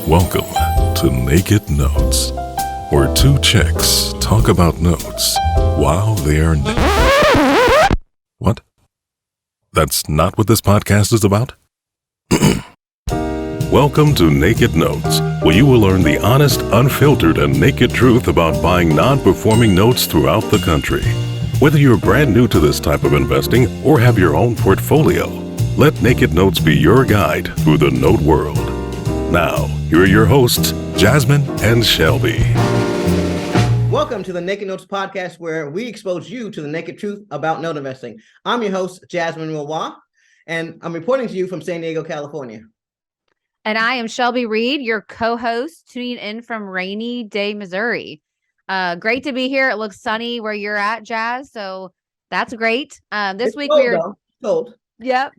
Welcome to Naked Notes, where two chicks talk about notes while they're What? That's not what this podcast is about? Welcome to Naked Notes, where you will learn the honest, unfiltered, and naked truth about buying non-performing notes throughout the country. Whether you're brand new to this type of investing or have your own portfolio, let Naked Notes be your guide through the note world. Now, here are your hosts, Jasmine and Shelby. Welcome to the Naked Notes podcast, where we expose you to the naked truth about note investing. I'm your host, Jasmine and I'm reporting to you from San Diego, California. And I am Shelby Reed, your co-host, tuning in from rainy day, Missouri. Great to be here. It looks sunny where you're at, Jazz. So that's great. This week we're cold. Yep.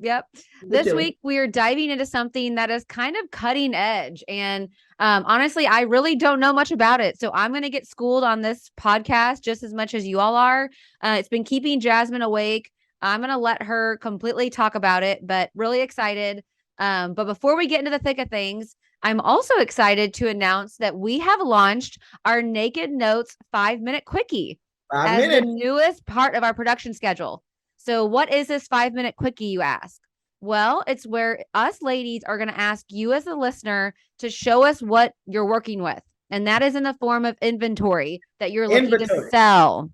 This week we are diving into something that is kind of cutting edge. And honestly, I really don't know much about it. So I'm going to get schooled on this podcast just as much as you all are. It's been keeping Jasmine awake. I'm going to let her completely talk about it, but really excited. But before we get into the thick of things, I'm also excited to announce that we have launched our Naked Notes 5-minute quickie as the newest part of our production schedule. So what is this 5-minute quickie, you ask? Well, it's where us ladies are going to ask you as a listener to show us what you're working with. And that is in the form of inventory that you're looking to sell.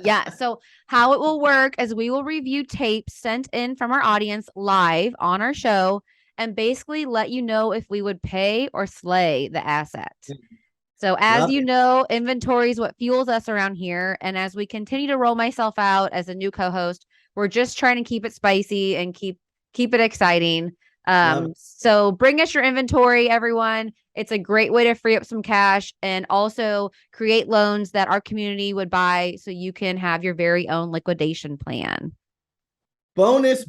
Yeah. So how it will work is we will review tapes sent in from our audience live on our show and basically let you know if we would pay or slay the asset. So as you know, inventory is what fuels us around here. And as we continue to roll myself out as a new co-host, we're just trying to keep it spicy and keep it exciting. So bring us your inventory, everyone. It's a great way to free up some cash and also create loans that our community would buy so you can have your very own liquidation plan. Bonus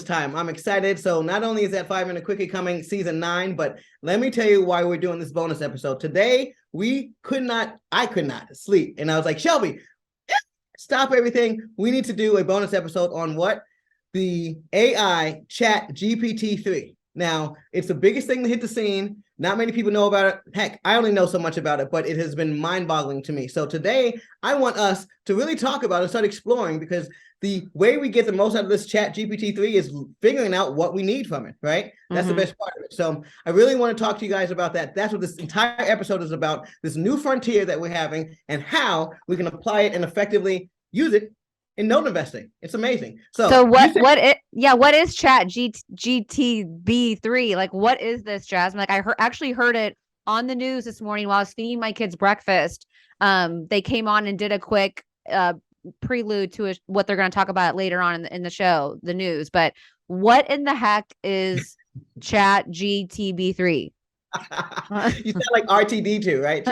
time. I'm excited. So not only is that 5-minute quickie coming season 9, but let me tell you why we're doing this bonus episode. Today, I could not sleep. And I was like, Shelby, stop everything. We need to do a bonus episode on what? The AI Chat GPT3. Now, it's the biggest thing to hit the scene. Not many people know about it. Heck, I only know so much about it, but it has been mind-boggling to me. So today, I want us to really talk about it and start exploring, because the way we get the most out of this Chat GPT-3 is figuring out what we need from it, right? That's the best part of it. So I really want to talk to you guys about that. That's what this entire episode is about, this new frontier that we're having and how we can apply it and effectively use it in note investing. It's amazing. So what is Chat GTB3? Like, what is this, Jasmine? Like, I actually heard it on the news this morning while I was feeding my kids breakfast. They came on and did a quick prelude to what they're going to talk about later on in the show, the news. But what in the heck is Chat GTB3? You sound like RTD2, right?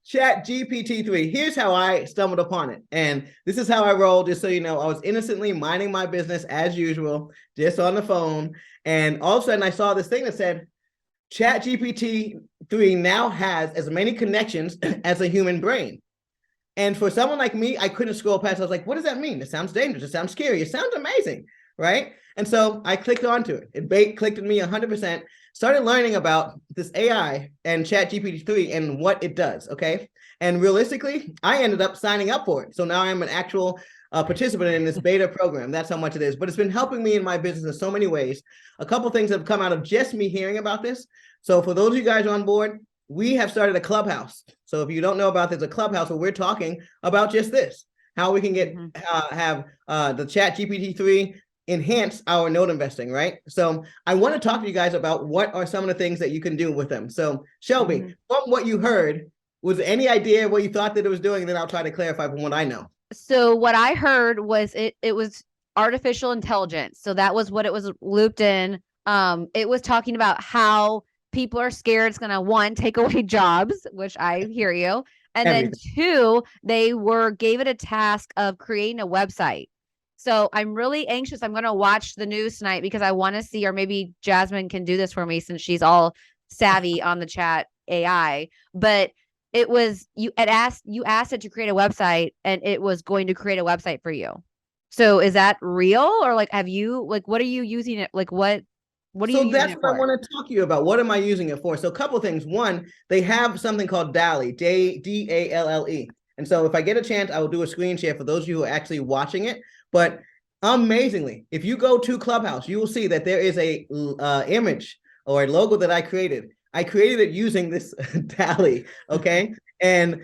Chat GPT-3. Here's how I stumbled upon it. And this is how I rolled, just so you know. I was innocently minding my business as usual, just on the phone. And all of a sudden I saw this thing that said, Chat GPT-3 now has as many connections as a human brain. And for someone like me, I couldn't scroll past. I was like, what does that mean? It sounds dangerous. It sounds scary. It sounds amazing, right? And so I clicked onto it. It clicked with me 100%. Started learning about this AI and Chat GPT-3 and what it does, okay? And realistically, I ended up signing up for it. So now I'm an actual participant in this beta program. That's how much it is. But it's been helping me in my business in so many ways. A couple things have come out of just me hearing about this. So for those of you guys on board, we have started a clubhouse. So if you don't know about this, a clubhouse where we're talking about just this, how we can get have the Chat GPT-3 enhance our note investing, right? So I want to talk to you guys about what are some of the things that you can do with them. So Shelby, from what you heard, was there any idea what you thought that it was doing? And then I'll try to clarify from what I know. So what I heard was it was artificial intelligence. So that was what it was looped in. It was talking about how people are scared it's going to, one, take away jobs, which I hear you. And then two, they gave it a task of creating a website. So I'm really anxious. I'm going to watch the news tonight because I want to see, or maybe Jasmine can do this for me since she's all savvy on the chat AI. But it was, you asked it to create a website and it was going to create a website for you. So is that real? Or like, have you, like, what are you using it? Like, what What are you using that's it what I for? want to talk to you about. What am I using it for? So a couple of things. One, they have something called Dall-E, Dalle. And so if I get a chance, I will do a screen share for those of you who are actually watching it. But amazingly, if you go to Clubhouse, you will see that there is a image or a logo that I created. I created it using this Dall-E, okay? And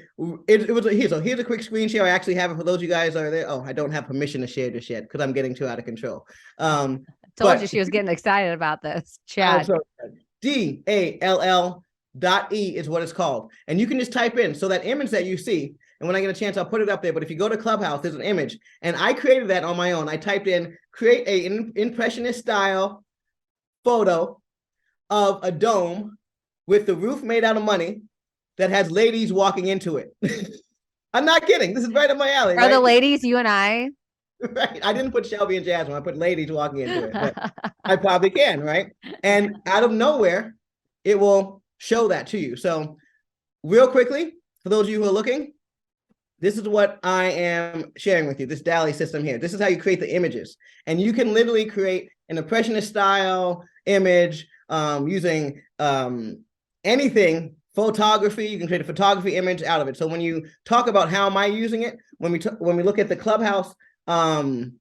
it was here. So here's a quick screen share. I actually have it for those of you guys that are there. Oh, I don't have permission to share just yet because I'm getting too out of control. Told you she was getting excited about this. Chad. Dall.E is what it's called. And you can just type in. So that image that you see, and when I get a chance, I'll put it up there. But if you go to Clubhouse, there's an image. And I created that on my own. I typed in, create an impressionist style photo of a dome with the roof made out of money that has ladies walking into it. I'm not kidding. This is right up my alley. Are the ladies you and I? Right. I didn't put Shelby and Jasmine. I put ladies walking into it, but I probably can, right? And out of nowhere, it will show that to you. So real quickly, for those of you who are looking, this is what I am sharing with you, this Dall-E system here. This is how you create the images. And you can literally create an impressionist style image using anything, photography. You can create a photography image out of it. So when you talk about how am I using it, when we look at the Clubhouse room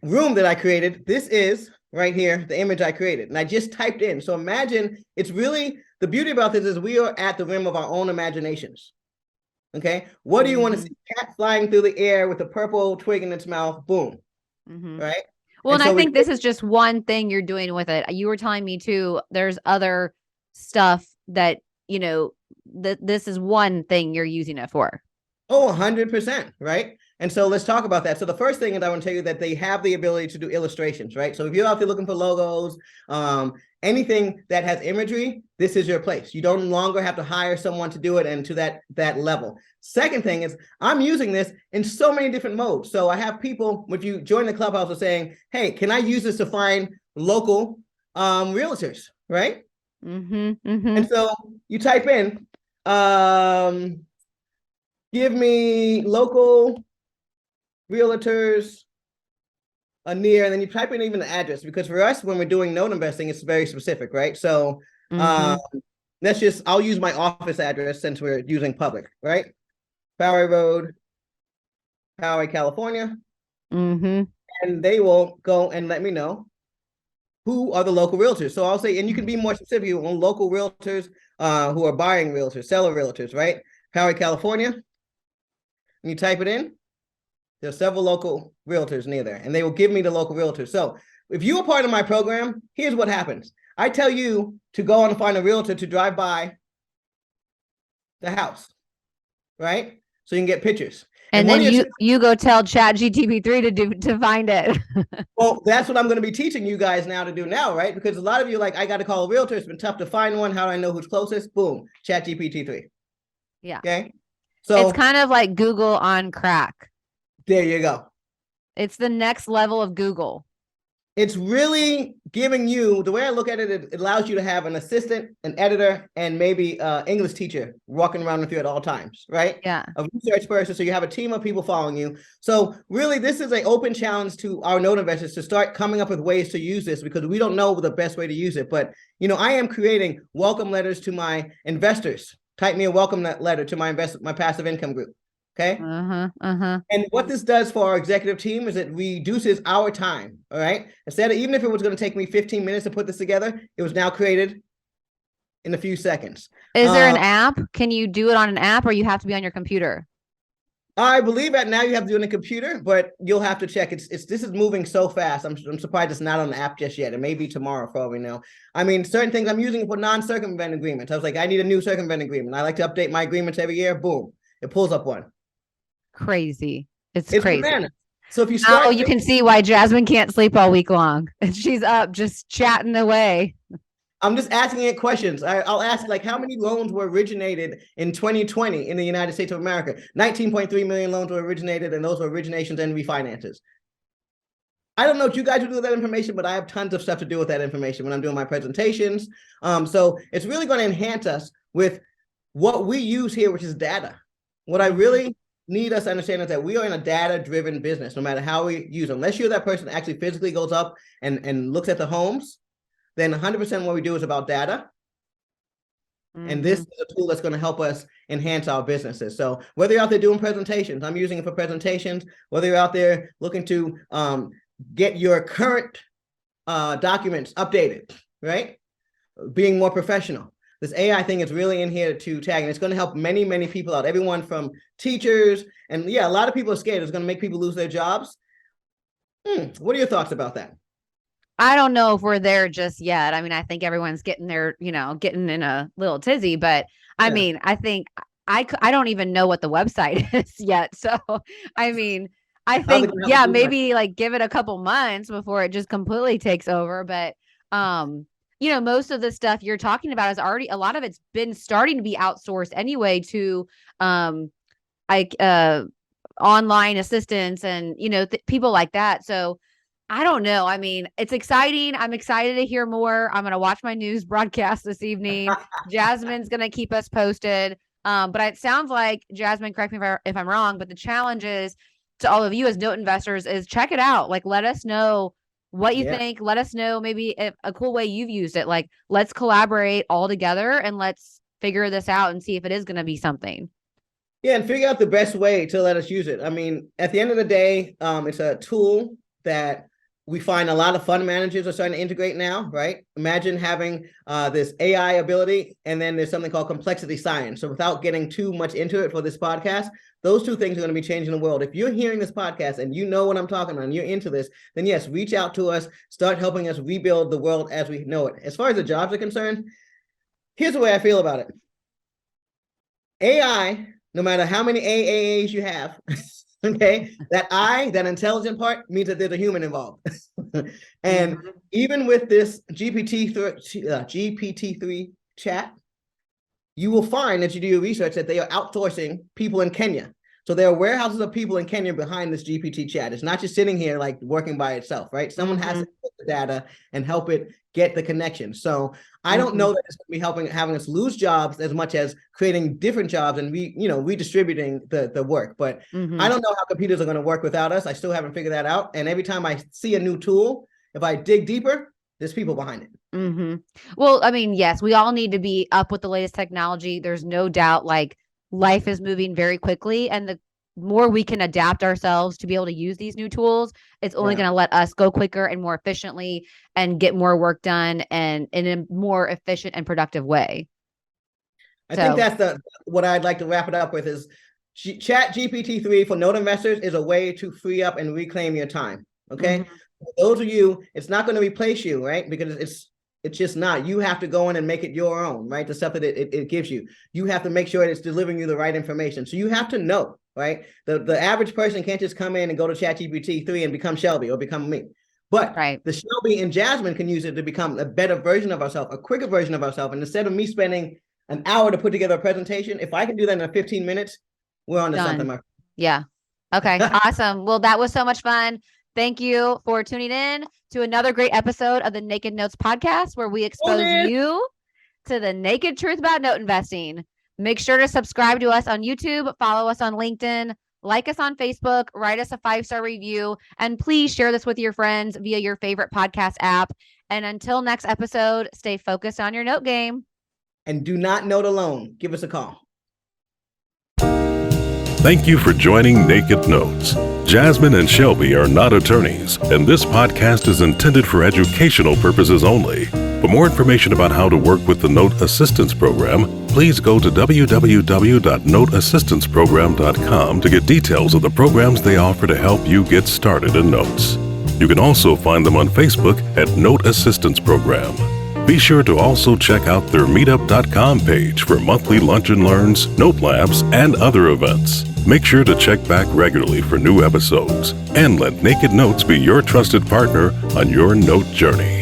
that I created, this is right here, the image I created. And I just typed in. So imagine, it's really, the beauty about this is we are at the rim of our own imaginations. Okay. What do you want to see? Cat flying through the air with a purple twig in its mouth. Boom. Right. Well, and I think this is just one thing you're doing with it. You were telling me too, there's other stuff that, this is one thing you're using it for. Oh, 100%. Right. And so let's talk about that. So the first thing is I want to tell you that they have the ability to do illustrations, right? So if you're out there looking for logos, anything that has imagery, this is your place. You don't longer have to hire someone to do it and to that level. Second thing is I'm using this in so many different modes. So I have people, if you join the Clubhouse, are saying, hey, can I use this to find local realtors, right? And so you type in, give me local realtors near, and then you type in even the address, because for us, when we're doing note investing, it's very specific, right? So I'll use my office address since we're using public, right? Poway Road, Poway, California. And they will go and let me know who are the local realtors. So I'll say, and you can be more specific on local realtors who are buying realtors, seller realtors, right? Poway, California. And you type it in. There's several local realtors near there, and they will give me the local realtors. So if you are part of my program, here's what happens. I tell you to go and find a realtor to drive by the house, right? So you can get pictures. And then you go tell Chat GPT3 to find it. Well, that's what I'm going to be teaching you guys now to do now, right? Because a lot of you are like, I got to call a realtor. It's been tough to find one. How do I know who's closest? Boom, Chat GPT3. Yeah. Okay. So it's kind of like Google on crack. There you go. It's the next level of Google. It's really giving you, the way I look at it, it allows you to have an assistant, an editor, and maybe an English teacher walking around with you at all times, right? Yeah. A research person, so you have a team of people following you. So really, this is an open challenge to our note investors to start coming up with ways to use this, because we don't know the best way to use it. But, I am creating welcome letters to my investors. Type me a welcome letter to my passive income group. Okay. And what this does for our executive team is it reduces our time. All right. Instead of, even if it was going to take me 15 minutes to put this together, it was now created in a few seconds. Is there an app? Can you do it on an app, or you have to be on your computer? I believe that now you have to do it on a computer, but you'll have to check. This is moving so fast. I'm surprised it's not on the app just yet. It may be tomorrow for all we know. I mean, certain things I'm using for non-circumvent agreements. I was like, I need a new circumvent agreement. I like to update my agreements every year. Boom. It pulls up one. Crazy. It's crazy. Bananas. So if you start, you can see why Jasmine can't sleep all week long. She's up just chatting away. I'm just asking it questions. I'll ask, like, how many loans were originated in 2020 in the United States of America? 19.3 million loans were originated, and those were originations and refinances. I don't know what you guys would do with that information, but I have tons of stuff to do with that information when I'm doing my presentations. So it's really going to enhance us with what we use here, which is data. What I really need us to understand is that we are in a data-driven business, no matter how we use them. Unless you're that person that actually physically goes up and looks at the homes, then 100% what we do is about data. And this is a tool that's going to help us enhance our businesses. So whether you're out there doing presentations, I'm using it for presentations, whether you're out there looking to get your current documents updated, right? Being more professional. This AI thing is really in here to tag, and it's going to help many, many people out. Everyone from teachers, and yeah, a lot of people are scared it's going to make people lose their jobs. What are your thoughts about that? I don't know if we're there just yet. I mean, I think everyone's getting there, getting in a little tizzy, but I mean, I think I don't even know what the website is yet. So, I mean, I think, maybe like give it a couple months before it just completely takes over. But, most of the stuff you're talking about is already, a lot of it's been starting to be outsourced anyway to, online assistants and, people like that. So, I don't know. I mean, it's exciting. I'm excited to hear more. I'm going to watch my news broadcast this evening. Jasmine's going to keep us posted. But it sounds like, Jasmine, correct me if I'm wrong, but the challenge is to all of you as note investors is check it out. Like, let us know what you think. Let us know maybe a cool way you've used it. Like, let's collaborate all together and let's figure this out and see if it is going to be something. Yeah, and figure out the best way to let us use it. I mean, at the end of the day, it's a tool that we find a lot of fund managers are starting to integrate now, right? Imagine having this AI ability, and then there's something called complexity science. So without getting too much into it for this podcast, those two things are going to be changing the world. If you're hearing this podcast and you know what I'm talking about and you're into this, then yes, reach out to us, start helping us rebuild the world as we know it. As far as the jobs are concerned, here's the way I feel about it. AI, no matter how many AAAs you have, okay, that intelligent part means that there's a human involved. And even with this GPT-3 chat, you will find that you do your research that they are outsourcing people in Kenya. So there are warehouses of people in Kenya behind this GPT chat. It's not just sitting here like working by itself, right? Someone has to put the data and help it get the connection. So I don't know that it's going to be having us lose jobs as much as creating different jobs and redistributing the work. But I don't know how computers are going to work without us. I still haven't figured that out. And every time I see a new tool, if I dig deeper, there's people behind it. Well, I mean, yes, we all need to be up with the latest technology. There's no doubt, like, life is moving very quickly, and the more we can adapt ourselves to be able to use these new tools, it's only going to let us go quicker and more efficiently and get more work done and in a more efficient and productive way. I think that's what I'd like to wrap it up with is Chat GPT3 for note investors is a way to free up and reclaim your time. Okay. For those of you, it's not going to replace you, right? Because it's just not. You have to go in and make it your own, right? The stuff that it gives you. You have to make sure it's delivering you the right information. So you have to know, right? The average person can't just come in and go to Chat GPT3 and become Shelby or become me. But the Shelby and Jasmine can use it to become a better version of ourselves, a quicker version of ourselves. And instead of me spending an hour to put together a presentation, if I can do that in 15 minutes, we're on to something. Yeah. Okay. Awesome. Well, that was so much fun. Thank you for tuning in to another great episode of the Naked Notes podcast, where we expose you to the naked truth about note investing. Make sure to subscribe to us on YouTube, follow us on LinkedIn, like us on Facebook, write us a 5-star review, and please share this with your friends via your favorite podcast app. And until next episode, stay focused on your note game. And do not note alone. Give us a call. Thank you for joining Naked Notes. Jasmine and Shelby are not attorneys, and this podcast is intended for educational purposes only. For more information about how to work with the Note Assistance Program, please go to www.noteassistanceprogram.com to get details of the programs they offer to help you get started in notes. You can also find them on Facebook at Note Assistance Program. Be sure to also check out their meetup.com page for monthly lunch and learns, note labs, and other events. Make sure to check back regularly for new episodes, and let Naked Notes be your trusted partner on your note journey.